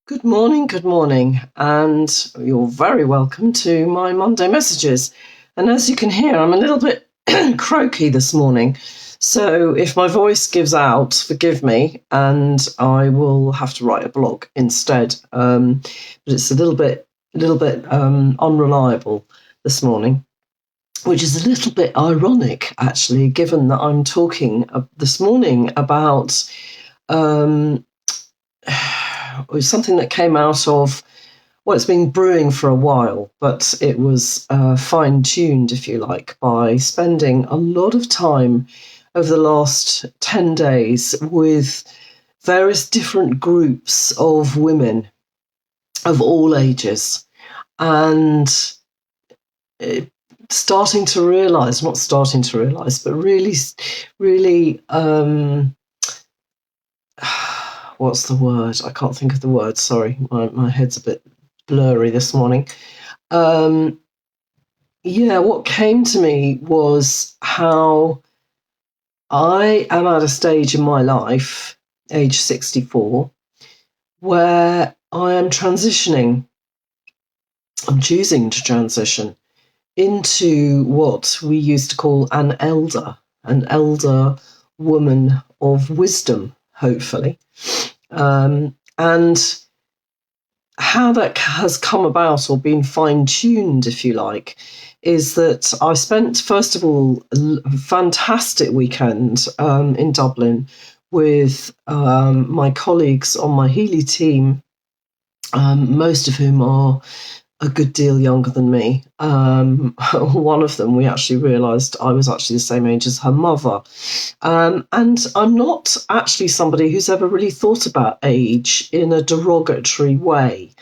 good morning, and you're very welcome to my Monday messages. And as you can hear, I'm a little bit croaky this morning, so if my voice gives out, forgive me, and I will have to write a blog instead. But it's a little bit unreliable this morning, which is a little bit ironic, actually, given that I'm talking this morning about something that came out of, well, it's been brewing for a while, but it was fine-tuned, if you like, by spending a lot of time over the last 10 days with various different groups of women of all ages, and starting to realise, not starting to realise, but really, what's the word? I can't think of the word. Sorry, my head's a bit blurry this morning. What came to me was how I am at a stage in my life, age 64, where I am transitioning. I'm choosing to transition into what we used to call an elder woman of wisdom, hopefully. And how that has come about, or been fine-tuned, if you like, is that I spent, first of all, a fantastic weekend in Dublin with my colleagues on my Healy team, most of whom are a good deal younger than me. One of them, we actually realised I was actually the same age as her mother. And I'm not actually somebody who's ever really thought about age in a derogatory way.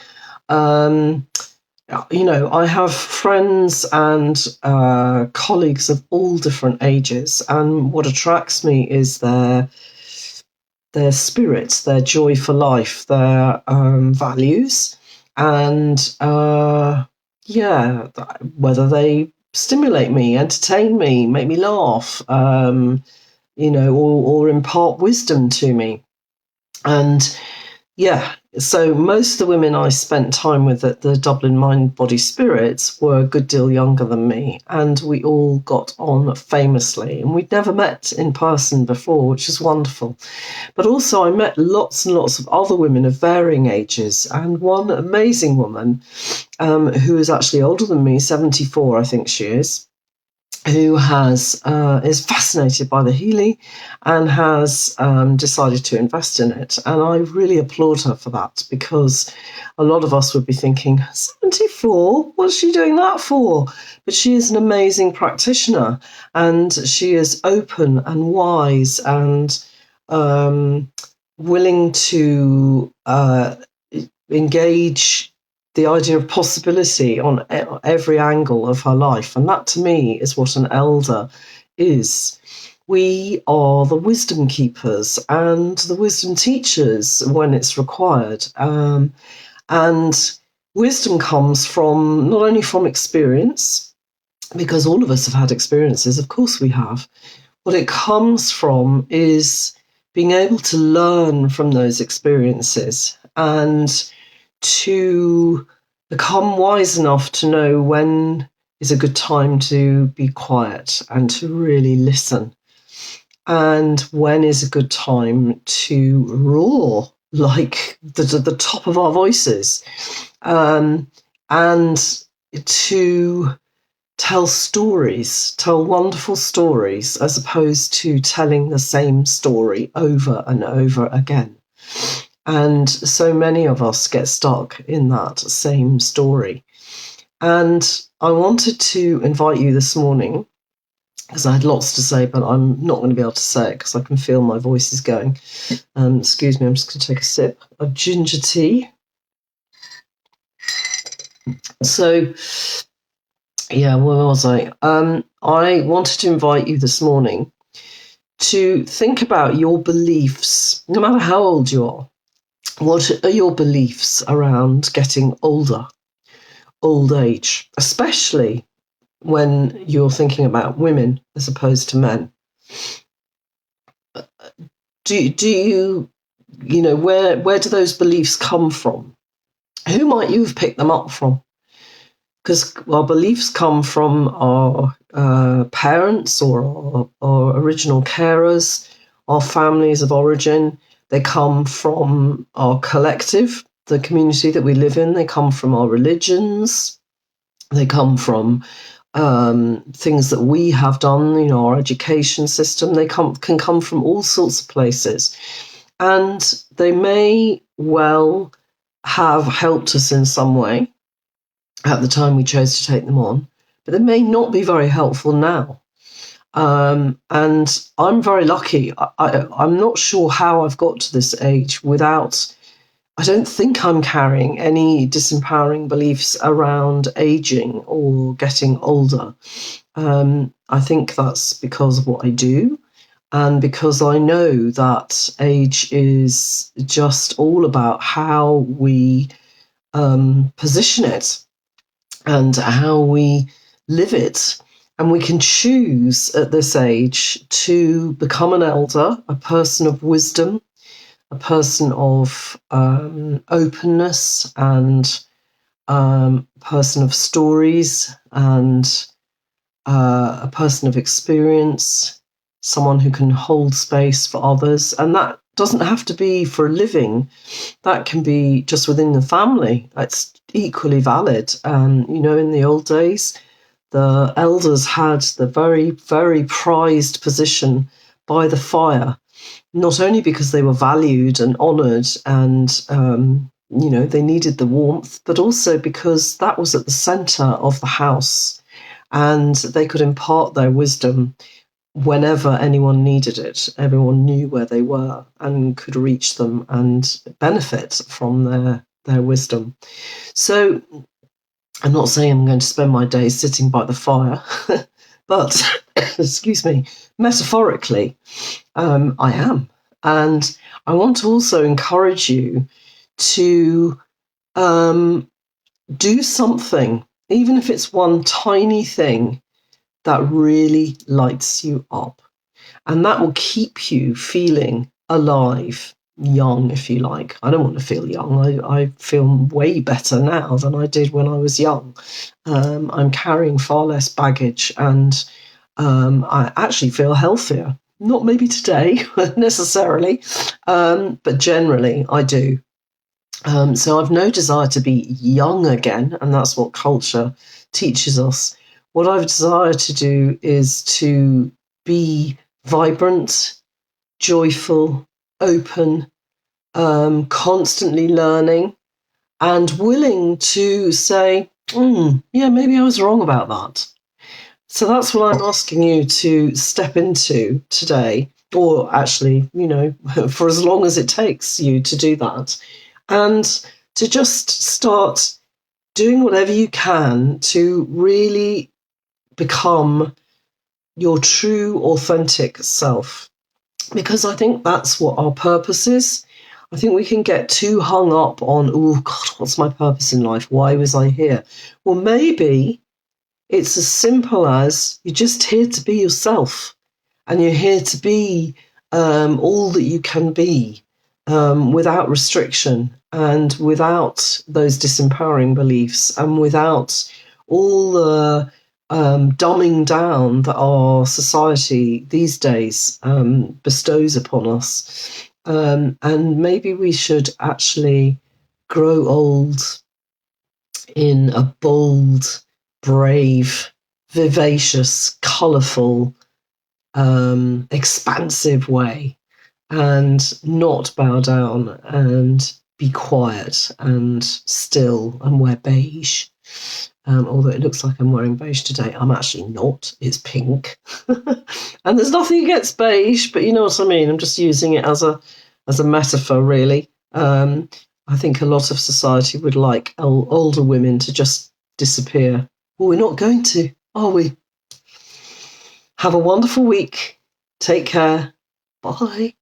I have friends and colleagues of all different ages, and what attracts me is their spirits, their joy for life, their values, and whether they stimulate me, entertain me, make me laugh, or impart wisdom to me. And so most of the women I spent time with at the Dublin Mind, Body, Spirits were a good deal younger than me, and we all got on famously, and we'd never met in person before, which is wonderful. But also I met lots and lots of other women of varying ages, and one amazing woman who is actually older than me, 74 I think she is, who is fascinated by the Healy and has decided to invest in it. And I really applaud her for that, because a lot of us would be thinking, 74? What's she doing that for? But she is an amazing practitioner, and she is open and wise and willing to engage the idea of possibility on every angle of her life. And that, to me, is what an elder is. We are the wisdom keepers and the wisdom teachers when it's required. And wisdom comes from, not only from experience, because all of us have had experiences, of course we have. What it comes from is being able to learn from those experiences and to become wise enough to know when is a good time to be quiet and to really listen, and when is a good time to roar like the top of our voices, and to tell wonderful stories, as opposed to telling the same story over and over again. And so many of us get stuck in that same story. And I wanted to invite you this morning, because I had lots to say, but I'm not going to be able to say it because I can feel my voice is going. Excuse me, I'm just going to take a sip of ginger tea. So, where was I? I wanted to invite you this morning to think about your beliefs, no matter how old you are. What are your beliefs around getting older, old age, especially when you're thinking about women as opposed to men? Do you, where do those beliefs come from? who might you have picked them up from? Because our beliefs come from our parents or our original carers, our families of origin. They come from our collective, the community that we live in. They come from our religions. They come from things that we have done, our education system. They can come from all sorts of places. And they may well have helped us in some way at the time we chose to take them on, but they may not be very helpful now. And I'm very lucky. I'm not sure how I've got to this age without, I don't think I'm carrying any disempowering beliefs around aging or getting older. I think that's because of what I do. And because I know that age is just all about how we position it and how we live it. And we can choose at this age to become an elder, a person of wisdom, a person of openness, and a person of stories, and a person of experience, someone who can hold space for others. And that doesn't have to be for a living. That can be just within the family. It's equally valid. In the old days, the elders had the very, very prized position by the fire, not only because they were valued and honoured and, they needed the warmth, but also because that was at the centre of the house and they could impart their wisdom whenever anyone needed it. Everyone knew where they were and could reach them and benefit from their wisdom. So I'm not saying I'm going to spend my days sitting by the fire, but, excuse me, metaphorically, I am. And I want to also encourage you to do something, even if it's one tiny thing, that really lights you up. And that will keep you feeling alive, young, if you like. I don't want to feel young. I feel way better now than I did when I was young. I'm carrying far less baggage and I actually feel healthier. Not maybe today necessarily, but generally I do. So I've no desire to be young again, and that's what culture teaches us. What I've desired to do is to be vibrant, joyful, open, constantly learning, and willing to say, yeah, maybe I was wrong about that. So that's what I'm asking you to step into today, or actually, for as long as it takes you to do that, and to just start doing whatever you can to really become your true, authentic self. Because I think that's what our purpose is. I think we can get too hung up on, oh, God, what's my purpose in life? Why was I here? Well, maybe it's as simple as you're just here to be yourself, and you're here to be all that you can be without restriction and without those disempowering beliefs and without all the dumbing down that our society these days bestows upon us. And maybe we should actually grow old in a bold, brave, vivacious, colourful, expansive way, and not bow down and be quiet and still and wear beige. Although it looks like I'm wearing beige today, I'm actually not. It's pink. And there's nothing against beige, but you know what I mean. I'm just using it as a metaphor, really. I think a lot of society would like older women to just disappear. Well, we're not going to, are we? Have a wonderful week. Take care. Bye.